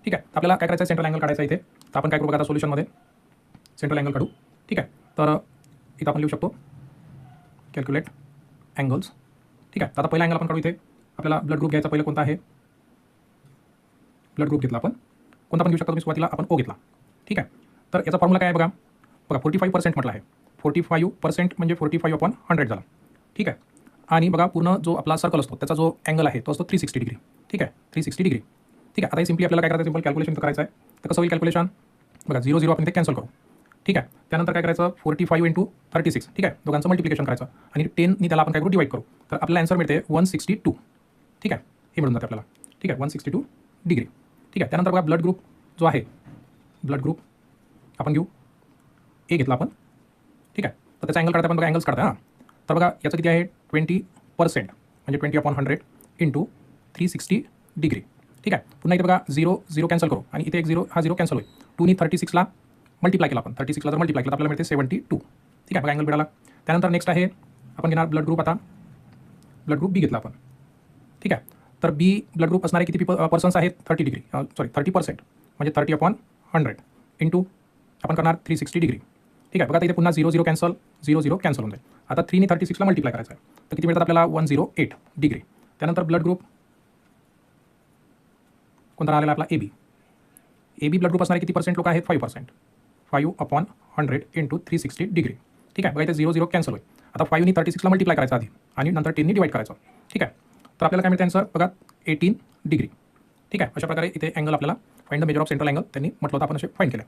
ठीक आहे. आपल्याला काय करायचं आहे, सेंट्रल अँगल काढायचा इथे. तर आपण काय करू बघा आता सोल्युशनमध्ये सेंट्रल अँगल काढू. ठीक आहे. तर इथं आपण लिहू शकतो कॅल्क्युलेट अँगल्स. ठीक आहे. तर आता पहिला अँगल आपण काढू. इथे आपल्याला ब्लड ग्रुप घ्यायचा. पहिलं कोणता आहे, ब्लड ग्रुप घेतला आपण. कोणता पण घेऊ शकता तुम्ही. सुरुवातीला आपण ओ घेतला. ठीक आहे. तर याचा फॉर्म्युला काय आहे बघा. 45% म्हटलं आहे. 45% म्हणजे 45/100 झाला. ठीक आहे. आणि बघा पूर्ण जो आपला सर्कल असतो त्याचा जो अँगल आहे तो असतो 360 डिग्री. ठीक आहे. 360 डिग्री. ठीक आहे. आता हे सिम्पली आपल्याला काय करायचं, सिम्पल कॅल्क्युलेशन करायचं आहे. तर कसं होईल कॅल्क्युलेशन बघा, 0 0 आपण इथे कॅन्सल करू. ठीक आहे. त्यानंतर काय करायचं, 45 × 36. ठीक आहे. दोघांचं मल्टिप्लिकेशन करायचं आणि 10 नी त्याला आपण काय करू, डिवाइड करू. तर आपल्याला आन्सर मिळते 162. ठीक आहे. हे मिळून जाते आपल्याला. ठीक आहे. 162 डिग्री. ठीक आहे. त्यानंतर बघा ब्लड ग्रुप जो आहे, ब्लड ग्रुप आपण घेऊ ए घेतला आपण. ठीक आहे. तर त्याचा अँगल काढता आपण बघा, अँगल्स काढता. हां. तर बघा याचं किती आहे, 20% म्हणजे 20/100 × 360 डिग्री. ठीक आहे. पुन्हा इथे बघा 0 0 कॅन्सल करू आणि इथे एक 0, हा 0 कॅन्सल होईल. 2 नी 36ला मल्टिप्लाय केला आपण. 36ला जर मल्टिप्लाय केला तर आपल्याला मिळते 72. ठीक आहे. बघा अँगल मिळाला. त्यानंतर नेक्स्ट आहे आपण घेणार ब्लड ग्रुप. आता ब्लड ग्रुप बी घेतला आपण. ठीक आहे. तर बी ब्लड ग्रुप असणारे किती पर्सन्स आहेत, 30 डिग्री, सॉरी 30% म्हणजे 30/100 इंटू आपण करणार 360 डिग्री. ठीक आहे. बघा इथे पुन्हा 0 0 कॅन्सल, 0 0 कॅन्सल होऊन जाईल. आता 3 नी 36ला मल्टिप्लाय करायचं आहे. तर किती मिळतात आपल्याला, 108 डिग्री. त्यानंतर ब्लड ग्रुप कोणता आलेला आपला, A B. A B blood group असणारे किती पर्सेंट लोक आहेत, 5%. 5/100 × 360 डिग्री. ठीक आहे. बघा इथे 0 0 कॅन्सल होईल. आता 5 नी 36ला मल्टिप्लाय करायचं आधी आणि नंतर 10 नी डिवाइड करायचं. ठीक आहे. तर आपल्याला काय मिळते आन्सर बघा, 18 डिग्री. ठीक आहे. अशा प्रकारे इथे अँगल आपल्याला find the measure of central angle त्यांनी म्हटलं होतं, आपण असे फाइंड केलं.